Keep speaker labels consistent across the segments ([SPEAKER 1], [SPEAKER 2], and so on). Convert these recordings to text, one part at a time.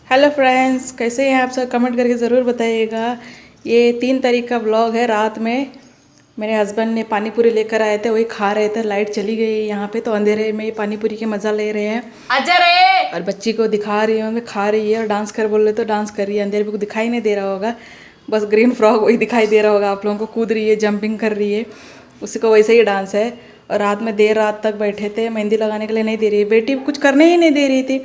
[SPEAKER 1] Hello friends, कैसे हैं आप सब? कमेंट करके ज़रूर बताइएगा। ये 3 तारीख का ब्लॉग है। रात में मेरे हस्बैंड ने पानी पूरी लेकर आए थे, वही खा रहे थे। लाइट चली गई यहाँ पे, तो अंधेरे में ये पानी पूरी के मज़ा ले रहे हैं। अजय और बच्ची को दिखा रही हूँ मैं, खा रही है और डांस कर बोल रहे तो डांस कर रही है। अंधेरे में कुछ दिखाई नहीं दे रहा होगा, बस ग्रीन फ्रॉक वही दिखाई दे रहा होगा आप लोगों को। कूद रही है, जंपिंग कर रही है, उसी को वैसे ही डांस है। और रात में देर रात तक बैठे थे, मेहंदी लगाने के लिए नहीं दे रही बेटी, कुछ करने ही नहीं दे रही थी।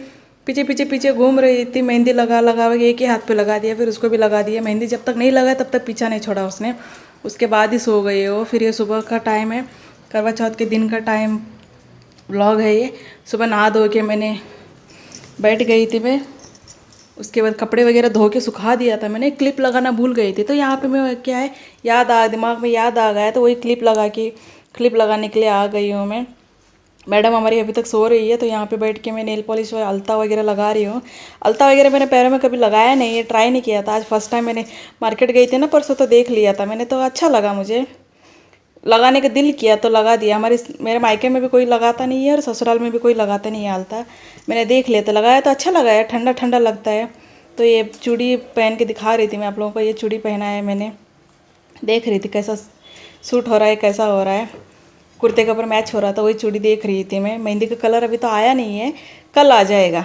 [SPEAKER 1] पीछे पीछे पीछे घूम रही थी, मेहंदी लगा लगा के एक ही हाथ पे लगा दिया, फिर उसको भी लगा दिया। मेहंदी जब तक नहीं लगा तब तक पीछा नहीं छोड़ा उसने। उसके बाद ही सो गई वो। फिर ये सुबह का टाइम है, करवा चौथ के दिन का टाइम व्लॉग है ये। सुबह नहा धो के मैंने बैठ गई थी मैं। उसके बाद कपड़े वगैरह धो के सुखा दिया था मैंने। क्लिप लगाना भूल गई थी, तो यहाँ पे मैं क्या है, दिमाग में याद आ गया, तो वही क्लिप लगा के क्लिप लगाने के लिए आ गई हूँ मैं। मैडम हमारी अभी तक सो रही है, तो यहाँ पे बैठ के मैं नेल पॉलिश और अलता वगैरह लगा रही हूँ। अलता वगैरह मैंने पैरों में कभी लगाया नहीं है, ट्राई नहीं किया था। आज फर्स्ट टाइम मैंने मार्केट गई थी ना परसों, तो देख लिया था मैंने, तो अच्छा लगा मुझे। लगाने का दिल किया तो लगा दिया। मेरे मायके में भी कोई लगाता नहीं है और ससुराल में भी कोई लगाता नहीं है अलता। मैंने देख लिया तो लगाया, तो अच्छा लगा है, ठंडा ठंडा लगता है। तो ये चूड़ी पहन के दिखा रही थी मैं आप लोगों को। ये चूड़ी पहना है मैंने, देख रही थी कैसा सूट हो रहा है, कैसा हो रहा है, कुर्ते के ऊपर मैच हो रहा था, वही चूड़ी देख रही थी मैं। मेहंदी का कलर अभी तो आया नहीं है, कल आ जाएगा।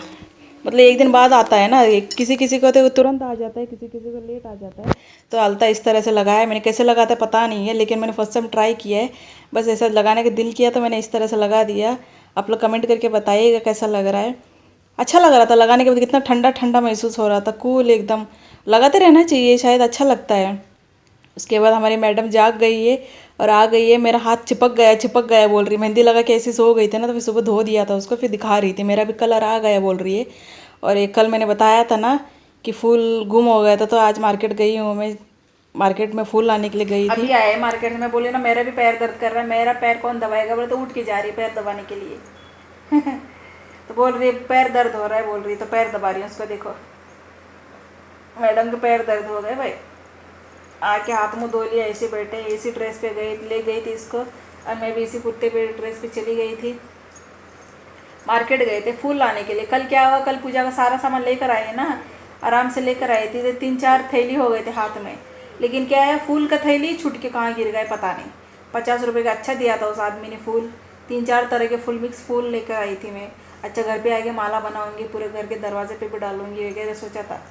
[SPEAKER 1] मतलब एक दिन बाद आता है ना, किसी किसी को तो तुरंत आ जाता है, किसी किसी को लेट आ जाता है। तो अलता इस तरह से लगाया है मैंने। कैसे लगाता है पता नहीं है, लेकिन मैंने फर्स्ट टाइम ट्राई किया है। बस ऐसा लगाने का दिल किया तो मैंने इस तरह से लगा दिया। आप लोग कमेंट करके बताइएगा कैसा लग रहा है। अच्छा लग रहा था लगाने के बाद, कितना ठंडा ठंडा महसूस हो रहा था, कूल एकदम। लगाते रहना चाहिए, शायद अच्छा लगता है। उसके बाद हमारी मैडम जाग गई है और आ गई है। मेरा हाथ चिपक गया बोल रही। मेहंदी लगा के ऐसे सो गई थी ना, तो फिर सुबह धो दिया था उसको, फिर दिखा रही थी मेरा भी कलर आ गया बोल रही है। और एक कल मैंने बताया था ना कि फूल गुम हो गया था, तो आज मार्केट गई हूँ मैं। मार्केट में फूल लाने के लिए गई थी। अभी आए मार्केट में, बोली ना मेरा भी पैर दर्द कर रहा है। मेरा पैर कौन दबाएगा? बोले तो उठ के जा रही है पैर दबाने के लिए। तो बोल रही है पैर दर्द हो रहा है, बोल रही, तो पैर दबा रही हूँ उसको। देखो मैडम के पैर दर्द हो गए भाई। आके हाथ मुँह धो लिया, ऐसे बैठे। इसी ड्रेस पे ले गई थी इसको, और मैं भी इसी कुर्ते पे ड्रेस पे चली गई थी। मार्केट गए थे फूल लाने के लिए। कल क्या हुआ, कल पूजा का सारा सामान लेकर आए ना, आराम से लेकर आई थी। तो 3-4 थैली हो गए थे हाथ में, लेकिन क्या है, फूल का थैली छूट के कहाँ गिर गए पता नहीं। 50 रुपये का अच्छा दिया था उस आदमी ने फूल। 3-4 तरह के फूल, मिक्स फूल लेकर आई थी मैं। अच्छा घर पे आके माला बनाऊंगी, पूरे घर के दरवाजे पे भी डालूंगी वगैरह सोचा था।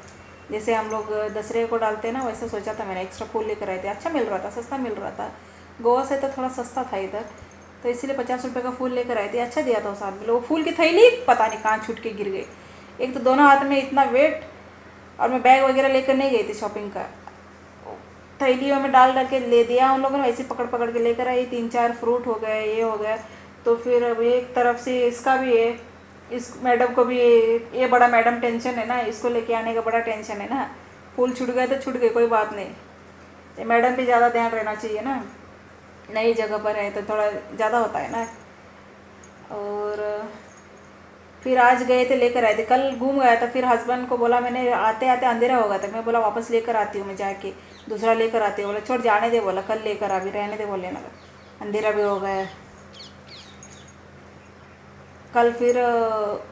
[SPEAKER 1] जैसे हम लोग दसरे को डालते हैं ना, वैसे सोचा था मैंने। एक्स्ट्रा फूल लेकर आए थे, अच्छा मिल रहा था, सस्ता मिल रहा था। गोवा से तो थोड़ा सस्ता था इधर, तो इसीलिए 50 रुपये का फूल लेकर आए थे। अच्छा दिया था उस आदमी। वो फूल की थैली पता नहीं कहाँ छूट के गिर गई। एक तो दोनों हाथ में इतना वेट, और मैं बैग वगैरह लेकर नहीं गई थी शॉपिंग का। थैलियों में डाल के ले दिया उन लोगों ने, ऐसे पकड़ पकड़ के लेकर आई। 3-4 फ्रूट हो गए, ये हो गया। तो फिर अब एक तरफ से इसका भी है, इस मैडम को भी ये बड़ा मैडम टेंशन है ना, इसको लेके आने का बड़ा टेंशन है ना। फूल छूट गए तो छूट गए, कोई बात नहीं। ये मैडम पे ज़्यादा ध्यान रहना चाहिए ना, नई जगह पर है तो थोड़ा ज़्यादा होता है ना। और फिर आज गए थे, लेकर आए थे। कल घूम गया था, फिर हस्बैंड को बोला मैंने, आते आते अंधेरा हो गया था। मैं बोला वापस लेकर आती हूँ मैं जाके, दूसरा लेकर आती हूँ। बोला छोड़ जाने दे, बोला कल लेकर अभी रहने दे, बोले ना, अंधेरा भी हो गया। कल फिर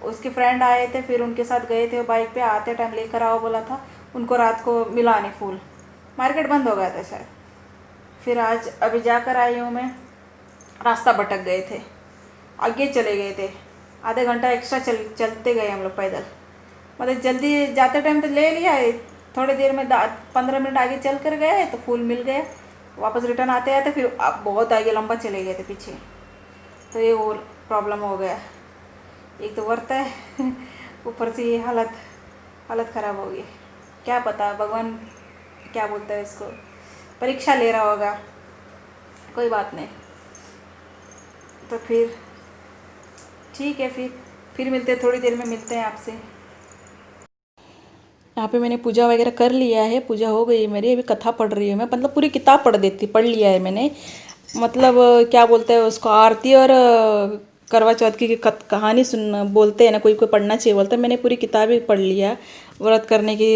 [SPEAKER 1] उसके फ्रेंड आए थे, फिर उनके साथ गए थे बाइक पे। आते टाइम लेकर आओ बोला था उनको, रात को मिला नहीं फूल, मार्केट बंद हो गया था शायद। फिर आज अभी जाकर आई हूँ मैं। रास्ता भटक गए थे, आगे चले गए थे, आधे घंटा एक्स्ट्रा चलते गए हम लोग पैदल। मतलब जल्दी जाते टाइम तो ले लिया है, थोड़ी देर में 15 मिनट आगे चल कर गए तो फूल मिल गया। वापस रिटर्न आते आते फिर अब बहुत आगे लंबा चले गए थे पीछे, तो ये वो प्रॉब्लम हो गया। एक तो वर्ता है ऊपर से ये हालत ख़राब हो गई। क्या पता भगवान क्या बोलता है इसको, परीक्षा ले रहा होगा, कोई बात नहीं। तो फिर ठीक है, फिर मिलते हैं, थोड़ी देर में मिलते हैं आपसे। यहाँ पे मैंने पूजा वगैरह कर लिया है, पूजा हो गई है मेरी। अभी कथा पढ़ रही हूँ मैं, मतलब पूरी किताब पढ़ लिया है मैंने। मतलब क्या बोलते हैं उसको, आरती और करवा चौथ की कहानी सुन बोलते हैं ना, कोई कोई पढ़ना चाहिए बोलता है। मैंने पूरी किताब ही पढ़ लिया। व्रत करने की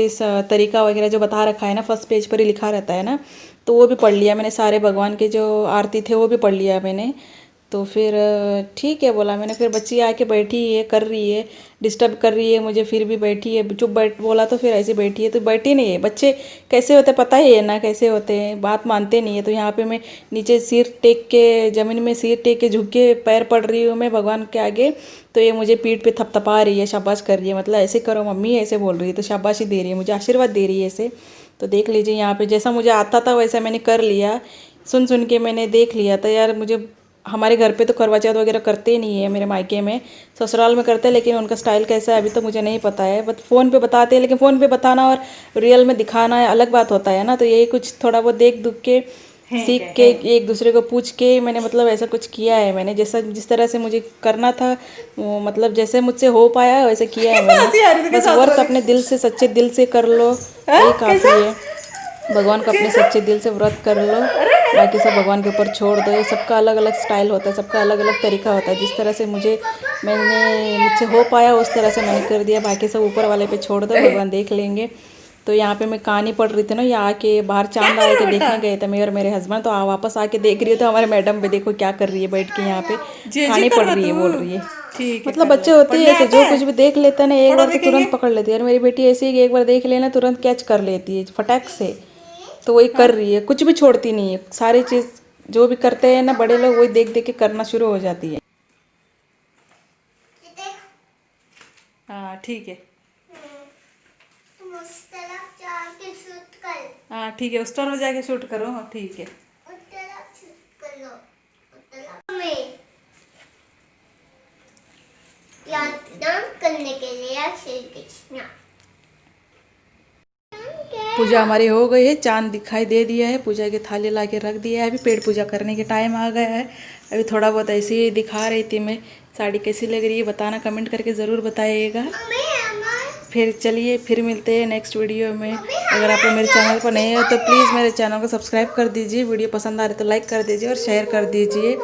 [SPEAKER 1] तरीका वगैरह जो बता रखा है ना, फर्स्ट पेज पर ही लिखा रहता है ना, तो वो भी पढ़ लिया मैंने। सारे भगवान के जो आरती थे वो भी पढ़ लिया मैंने। तो फिर ठीक है बोला मैंने। फिर बच्ची आके बैठी है, कर रही है, डिस्टर्ब कर रही है मुझे, फिर भी बैठी है। चुप बैठ बोला तो फिर ऐसे बैठी है, तो बैठी नहीं है। बच्चे कैसे होते पता ही है ना, कैसे होते हैं, बात मानते नहीं है। तो यहाँ पे मैं नीचे सिर टेक के, ज़मीन में सिर टेक के झुक के पैर पड़ रही हूँ मैं भगवान के आगे। तो ये मुझे पीठ पे थपथपा रही है, शाबाश कर रही है, मतलब ऐसे करो मम्मी, ऐसे बोल रही है। तो शाबाशी दे रही है मुझे, आशीर्वाद दे रही है ऐसे। तो देख लीजिए यहाँ पे जैसा मुझे आता था वैसा मैंने कर लिया, सुन सुन के मैंने देख लिया था। यार मुझे, हमारे घर पे तो करवा चौथ वगैरह करते ही नहीं है, मेरे मायके में, ससुराल में करते हैं, लेकिन उनका स्टाइल कैसा है अभी तो मुझे नहीं पता है। बस फ़ोन पे बताते हैं, लेकिन फ़ोन पे बताना और रियल में दिखाना अलग बात होता है ना। तो यही कुछ थोड़ा बहुत देख दुख के सीख के एक दूसरे को पूछ के मैंने मतलब ऐसा कुछ किया है मैंने, जैसा जिस तरह से मुझे करना था वो, मतलब जैसे मुझसे हो पाया वैसे किया है मैंने। बस व्रत अपने दिल से, सच्चे दिल से कर लो, यही काफ़ी है। भगवान को अपने सच्चे दिल से व्रत कर लो, बाकी सब भगवान के ऊपर छोड़ दो। सबका अलग अलग स्टाइल होता है, सबका अलग अलग तरीका होता है। जिस तरह से मुझसे हो पाया उस तरह से मैंने कर दिया, बाकी सब ऊपर वाले पे छोड़ दो, भगवान देख लेंगे। तो यहाँ पे मैं कहानी पढ़ रही थी ना, यहाँ आके बाहर चांद आए थे, देखने गए थे मैं और मेरे हस्बैंड। तो वापस आके देख रही है, तो हमारे मैडम भी देखो क्या कर रही है, बैठ के यहाँ पे कहानी पढ़ रही है, बोल रही है। मतलब बच्चे होते हैं ऐसे, जो कुछ भी देख लेते हैं ना एक बार तो तुरंत पकड़ लेती है। और मेरी बेटी ऐसी है कि एक बार देख लेना तुरंत कैच कर लेती है फटाक से। तो वही कर रही है, कुछ भी छोड़ती नहीं है, सारी चीज़ जो भी करते हैं ना बड़े लोग वही देख देख के करना शुरू हो जाती है। हाँ ठीक है, हाँ ठीक है, उस तरफ जाके शूट करो। हाँ ठीक है।
[SPEAKER 2] करने के लिए श्री कृष्ण।
[SPEAKER 1] पूजा हमारी हो गई है, चांद दिखाई दे दिया है, पूजा की थाली ला के रख दिया है। अभी पेट पूजा करने के टाइम आ गया है। अभी थोड़ा बहुत ऐसे ही दिखा रही थी मैं, साड़ी कैसी लग रही है बताना, कमेंट करके ज़रूर बताइएगा। फिर चलिए फिर मिलते हैं नेक्स्ट वीडियो में। अगर आप लोग मेरे चैनल पर नए हो तो प्लीज़ मेरे चैनल को सब्सक्राइब कर दीजिए, वीडियो पसंद आ रही तो लाइक कर दीजिए और शेयर कर दीजिए।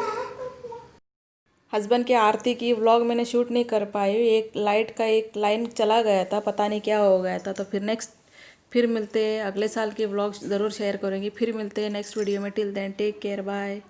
[SPEAKER 1] हस्बैंड के आरती की व्लॉग मैंने शूट नहीं कर पाई, एक लाइट का एक लाइन चला गया था, पता नहीं क्या हो गया था। तो फिर मिलते हैं, अगले साल की व्लॉग ज़रूर शेयर करेंगे। फिर मिलते हैं नेक्स्ट वीडियो में। Till then take care, bye.